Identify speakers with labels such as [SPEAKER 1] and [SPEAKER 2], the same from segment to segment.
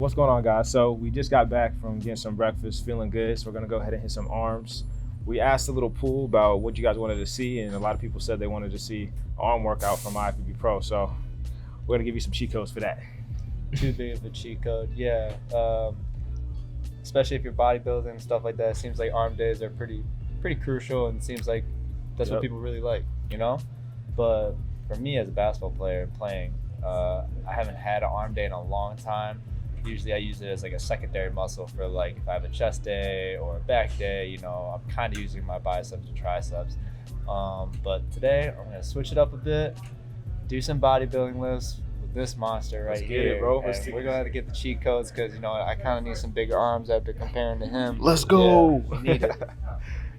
[SPEAKER 1] What's going on, guys? So we just got back from getting some breakfast, feeling good. So we're gonna go ahead and hit some arms. We asked a little pool about what you guys wanted to see, and a lot of people said they wanted to see an arm workout from IFBB Pro. So we're gonna give you some cheat codes for that.
[SPEAKER 2] Too big of a cheat code, yeah. Especially if you're bodybuilding and stuff like that. It seems like arm days are pretty crucial, and it seems like that's what people really like, you know? But for me as a basketball player playing, I haven't had an arm day in a long time. Usually I use it as like a secondary muscle for like if I have a chest day or a back day, you know, I'm kind of using my biceps and triceps. But today I'm gonna switch it up a bit, do some bodybuilding lifts with this monster right here.
[SPEAKER 1] Bro.
[SPEAKER 2] And we're gonna get the cheat codes because, you know, I kind of need some bigger arms after comparing to him.
[SPEAKER 1] Let's go.
[SPEAKER 2] Yeah, we need it.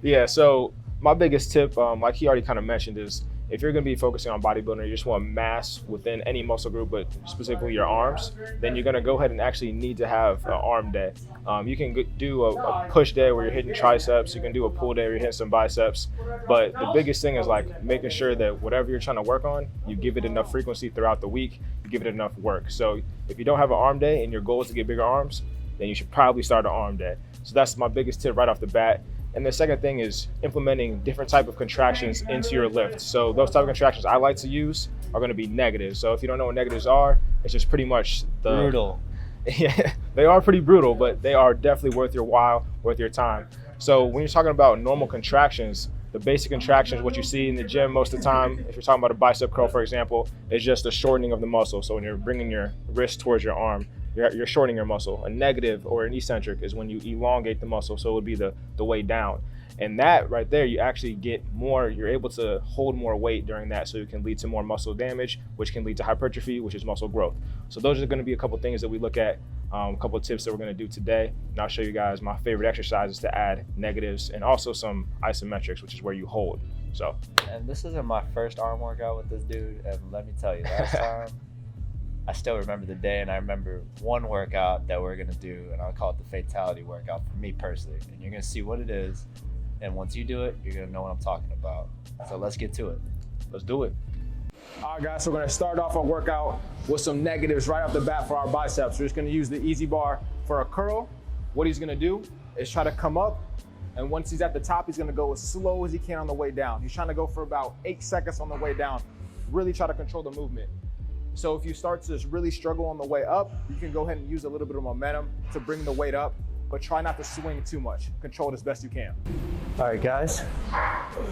[SPEAKER 1] Yeah, so my biggest tip, like he already kind of mentioned, is if you're going to be focusing on bodybuilding, you just want mass within any muscle group, but specifically your arms, then you're going to go ahead and actually need to have an arm day. You can do a push day where you're hitting triceps. You can do a pull day where you're hitting some biceps. But the biggest thing is like making sure that whatever you're trying to work on, you give it enough frequency throughout the week. You give it enough work. So if you don't have an arm day and your goal is to get bigger arms, then you should probably start an arm day. So that's my biggest tip right off the bat. And the second thing is implementing different type of contractions into your lift. So those type of contractions I like to use are going to be negative. So if you don't know what negatives are, it's just pretty much
[SPEAKER 2] Brutal.
[SPEAKER 1] Yeah, they are pretty brutal, but they are definitely worth your while, worth your time. So when you're talking about normal contractions, the basic contractions, what you see in the gym most of the time, if you're talking about a bicep curl, for example, is just the shortening of the muscle. So when you're bringing your wrist towards your arm, you're shortening your muscle. A negative or an eccentric is when you elongate the muscle, so it would be the way down. And that right there, you actually get more, you're able to hold more weight during that, so it can lead to more muscle damage, which can lead to hypertrophy, which is muscle growth. So those are gonna be a couple things that we look at, a couple of tips that we're gonna do today. And I'll show you guys my favorite exercises to add negatives and also some isometrics, which is where you hold. So.
[SPEAKER 2] And this isn't my first arm workout with this dude, and let me tell you, last time, I still remember the day, and I remember one workout that we're gonna do, and I'll call it the fatality workout for me personally. And you're gonna see what it is, and once you do it, you're gonna know what I'm talking about. So let's get to it.
[SPEAKER 1] Let's do it. All right, guys, so we're gonna start off our workout with some negatives right off the bat for our biceps. We're just gonna use the easy bar for a curl. What he's gonna do is try to come up, and once he's at the top, he's gonna go as slow as he can on the way down. He's trying to go for about 8 seconds on the way down. Really try to control the movement. So if you start to really struggle on the way up, you can go ahead and use a little bit of momentum to bring the weight up, but try not to swing too much. Control it as best you can.
[SPEAKER 2] All right, guys.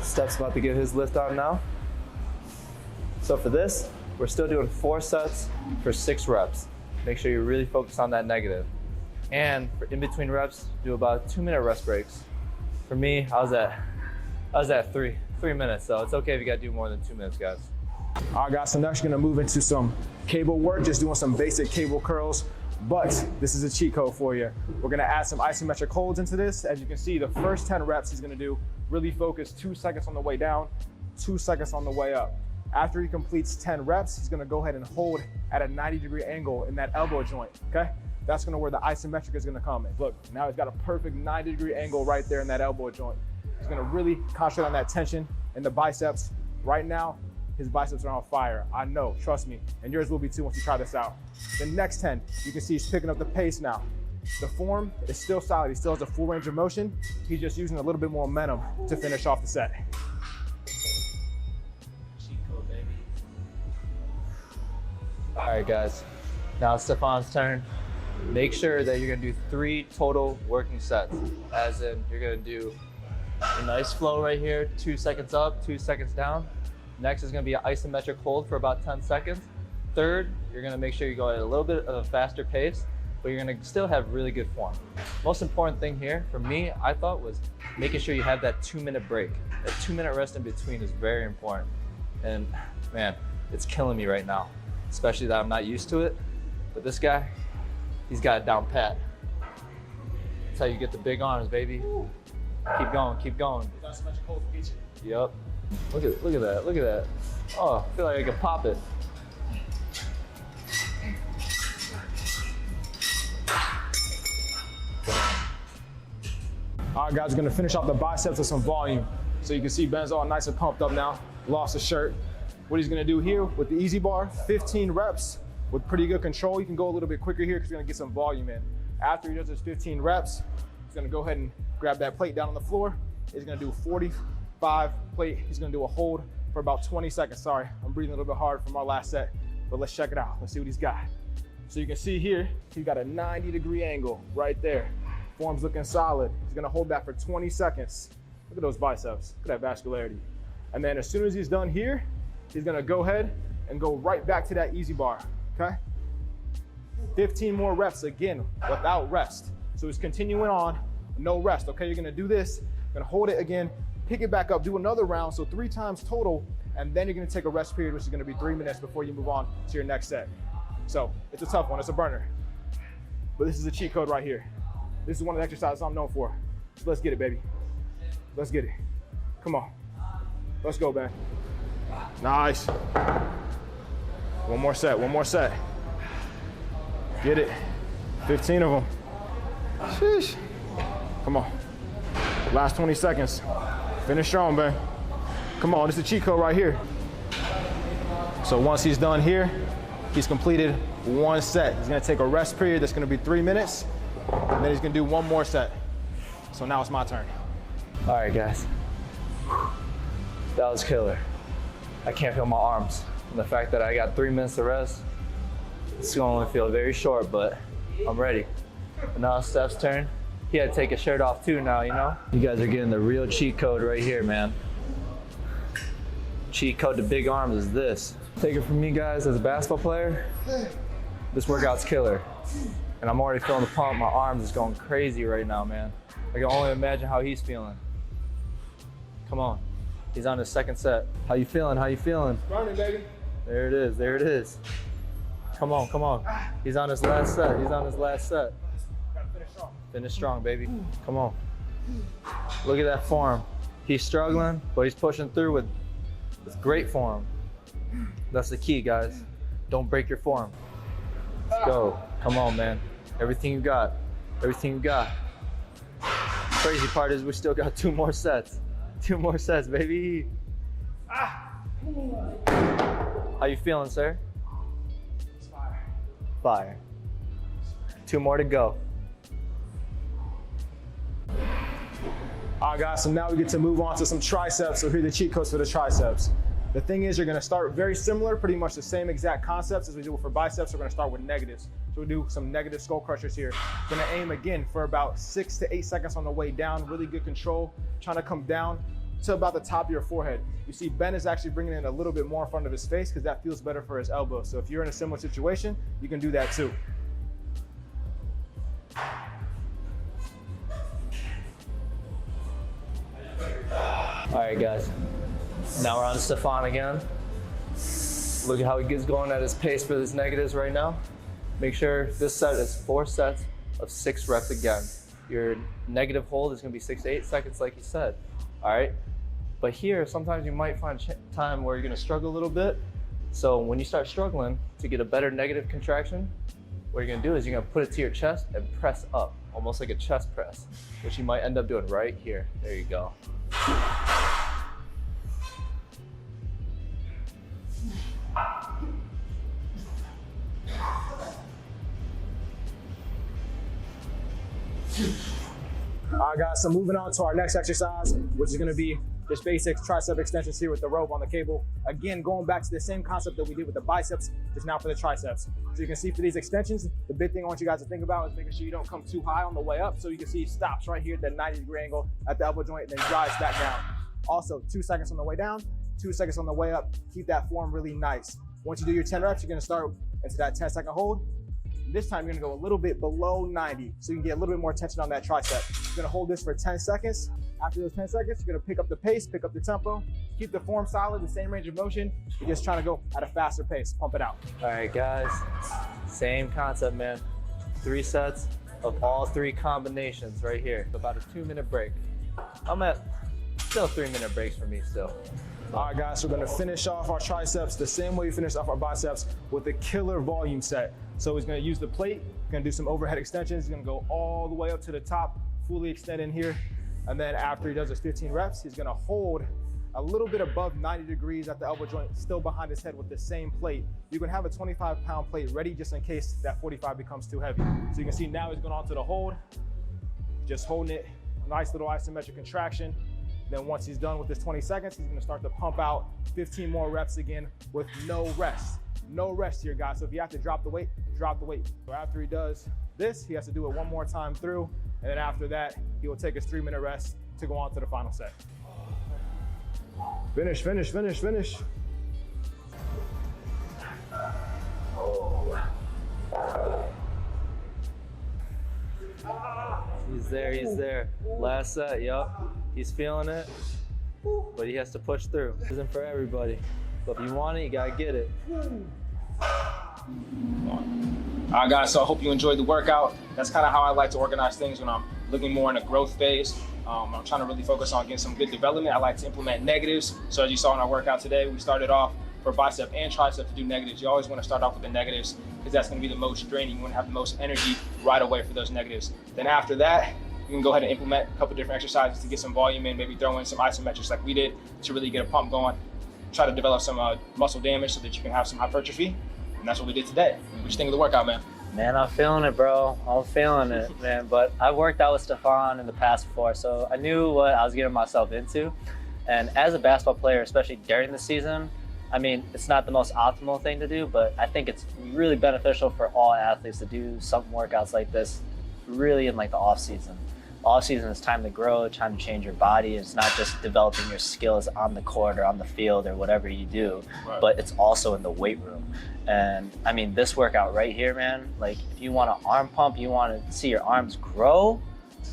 [SPEAKER 2] Steph's about to get his lift on now. So for this, we're still doing 4 sets for 6 reps. Make sure you really focus on that negative. And for in between reps, do about 2-minute rest breaks. For me, I was at 3 minutes, so it's okay if you gotta do more than 2 minutes, guys.
[SPEAKER 1] All right, guys, so next we're gonna move into some cable work, just doing some basic cable curls, but this is a cheat code for you. We're gonna add some isometric holds into this. As you can see, the first 10 reps he's gonna do, really focus 2 seconds on the way down, 2 seconds on the way up. After he completes 10 reps, he's gonna go ahead and hold at a 90-degree angle in that elbow joint, okay? That's gonna where the isometric is gonna come in. Look, now he's got a perfect 90-degree angle right there in that elbow joint. He's gonna really concentrate on that tension in the biceps. Right now, his biceps are on fire. I know, trust me. And yours will be too once you try this out. The next 10, you can see he's picking up the pace now. The form is still solid. He still has a full range of motion. He's just using a little bit more momentum to finish off the set.
[SPEAKER 2] All right, guys. Now it's Stefan's turn. Make sure that you're gonna do 3 total working sets. As in, you're gonna do a nice flow right here, 2 seconds up, 2 seconds down. Next is gonna be an isometric hold for about 10 seconds. Third, you're gonna make sure you go at a little bit of a faster pace, but you're gonna still have really good form. Most important thing here, for me, I thought was making sure you have that 2-minute break. That 2-minute rest in between is very important. And man, it's killing me right now, especially that I'm not used to it. But this guy, he's got it down pat. That's how you get the big arms, baby. Keep going, keep going. Yep. Look at that, look at that. Oh, I feel like I could pop it.
[SPEAKER 1] All right, guys, we're gonna finish off the biceps with some volume. So you can see Ben's all nice and pumped up now, lost his shirt. What he's gonna do here with the easy bar, 15 reps, with pretty good control. You can go a little bit quicker here because you're gonna get some volume in. After he does his 15 reps, he's gonna go ahead and grab that plate down on the floor. He's gonna do 45 plate. He's gonna do a hold for about 20 seconds. Sorry, I'm breathing a little bit hard from our last set, but let's check it out. Let's see what he's got. So you can see here, he's got a 90-degree angle right there. Form's looking solid. He's gonna hold that for 20 seconds. Look at those biceps, look at that vascularity. And then as soon as he's done here, he's gonna go ahead and go right back to that easy bar, okay? 15 more reps again, without rest. So he's continuing on, no rest, okay? You're gonna do this, you're gonna hold it again, pick it back up, do another round, so 3 times total, and then you're gonna take a rest period, which is gonna be 3 minutes before you move on to your next set. So it's a tough one, it's a burner. But this is a cheat code right here. This is one of the exercises I'm known for. So let's get it, baby. Let's get it. Come on. Let's go, man. Nice. One more set, one more set. Get it. 15 of them. Sheesh. Come on. Last 20 seconds. Finish strong, man. Come on, this is a cheat code right here. So once he's done here, he's completed 1 set. He's gonna take a rest period that's gonna be 3 minutes, and then he's gonna do 1 more set. So now it's my turn.
[SPEAKER 2] All right, guys. That was killer. I can't feel my arms. And the fact that I got 3 minutes to rest, it's gonna only feel very short, but I'm ready. And now it's Steph's turn. He had to take his shirt off too now, you know? You guys are getting the real cheat code right here, man. Cheat code to big arms is this. Take it from me, guys, as a basketball player, this workout's killer. And I'm already feeling the pump. My arms is going crazy right now, man. I can only imagine how he's feeling. Come on. He's on his 2nd set. How you feeling? How you feeling?
[SPEAKER 1] Burning, baby.
[SPEAKER 2] There it is. There it is. Come on, come on. He's on his last set. He's on his last set.
[SPEAKER 1] Gotta finish strong.
[SPEAKER 2] Finish strong, baby. Come on. Look at that form. He's struggling, but he's pushing through with great form. That's the key, guys. Don't break your form. Let's go. Come on, man. Everything you got. Everything you got. Crazy part is we still got 2 more sets. 2 more sets, baby. How you feeling, sir?
[SPEAKER 1] It's fire.
[SPEAKER 2] Fire. 2 more to go.
[SPEAKER 1] All right, guys, so now we get to move on to some triceps. So here are the cheat codes for the triceps. The thing is, you're gonna start very similar, pretty much the same exact concepts as we do for biceps. We're gonna start with negatives. So we do some negative skull crushers here. Gonna aim again for about 6 to 8 seconds on the way down, really good control, trying to come down to about the top of your forehead. You see Ben is actually bringing it a little bit more in front of his face because that feels better for his elbow. So if you're in a similar situation, you can do that too.
[SPEAKER 2] All right, guys. Now we're on to Stefan again. Look at how he gets going at his pace for his negatives right now. Make sure this set is 4 sets of 6 reps again. Your negative hold is gonna be 6 to 8 seconds like he said, all right? But here, sometimes you might find time where you're gonna struggle a little bit. So when you start struggling to get a better negative contraction, what you're gonna do is you're gonna put it to your chest and press up, almost like a chest press, which you might end up doing right here. There you go.
[SPEAKER 1] All right, guys, so moving on to our next exercise, which is gonna be just basic tricep extensions here with the rope on the cable. Again, going back to the same concept that we did with the biceps, just now for the triceps. So you can see for these extensions, the big thing I want you guys to think about is making sure you don't come too high on the way up. So you can see it stops right here at that 90-degree angle at the elbow joint and then drives back down. Also, 2 seconds on the way down, 2 seconds on the way up. Keep that form really nice. Once you do your 10 reps, you're gonna start into that 10-second hold. This time you're gonna go a little bit below 90, so you can get a little bit more tension on that tricep. You're gonna hold this for 10 seconds. After those 10 seconds, you're gonna pick up the pace, pick up the tempo, keep the form solid, the same range of motion. You're just trying to go at a faster pace, pump it out.
[SPEAKER 2] All right, guys, same concept, man. 3 sets of all 3 combinations right here. About a 2-minute break. I'm at still 3-minute breaks for me still.
[SPEAKER 1] All right, guys, so we're gonna finish off our triceps the same way we finished off our biceps with a killer volume set. So he's gonna use the plate, gonna do some overhead extensions. He's gonna go all the way up to the top, fully extend in here. And then after he does his 15 reps, he's gonna hold a little bit above 90 degrees at the elbow joint, still behind his head with the same plate. You can have a 25-pound plate ready just in case that 45 becomes too heavy. So you can see now he's going on to the hold, just holding it, nice little isometric contraction. Then once he's done with this 20 seconds, he's gonna start to pump out 15 more reps again with no rest. No rest here, guys. So if you have to drop the weight, drop the weight. So after he does this, he has to do it one more time through. And then after that, he will take his 3-minute rest to go on to the final set. Finish, finish, finish, finish.
[SPEAKER 2] He's there, he's there. Last set, yup. He's feeling it, but he has to push through. This isn't for everybody, but if you want it, you gotta get it.
[SPEAKER 1] All right, guys, so I hope you enjoyed the workout. That's kind of how I like to organize things when I'm looking more in a growth phase. I'm trying to really focus on getting some good development. I like to implement negatives. So as you saw in our workout today, we started off for bicep and tricep to do negatives. You always want to start off with the negatives because that's going to be the most draining. You want to have the most energy right away for those negatives. Then after that, you can go ahead and implement a couple different exercises to get some volume in, maybe throw in some isometrics like we did to really get a pump going. Try to develop some muscle damage so that you can have some hypertrophy. And that's what we did today. What you think of the workout, man?
[SPEAKER 2] Man, I'm feeling it, bro. I'm feeling it, man. But I worked out with Stefan in the past before, so I knew what I was getting myself into. And as a basketball player, especially during the season, I mean, it's not the most optimal thing to do, but I think it's really beneficial for all athletes to do some workouts like this really in like the off season. Off season is time to grow, time to change your body. It's not just developing your skills on the court or on the field or whatever you do, right, but it's also in the weight room. And I mean, this workout right here, man, like if you want to arm pump, you want to see your arms grow,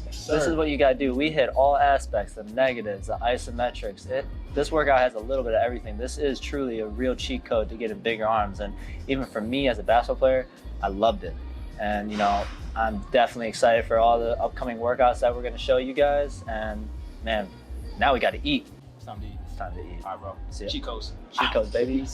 [SPEAKER 2] yes, this is what you got to do. We hit all aspects, the negatives, the isometrics. This workout has a little bit of everything. This is truly a real cheat code to getting bigger arms. And even for me as a basketball player, I loved it. And you know, I'm definitely excited for all the upcoming workouts that we're going to show you guys. And man, now we got to eat.
[SPEAKER 1] It's time to eat.
[SPEAKER 2] It's time to eat.
[SPEAKER 1] All right, bro.
[SPEAKER 2] See ya.
[SPEAKER 1] Cheat codes.
[SPEAKER 2] Cheat codes, baby.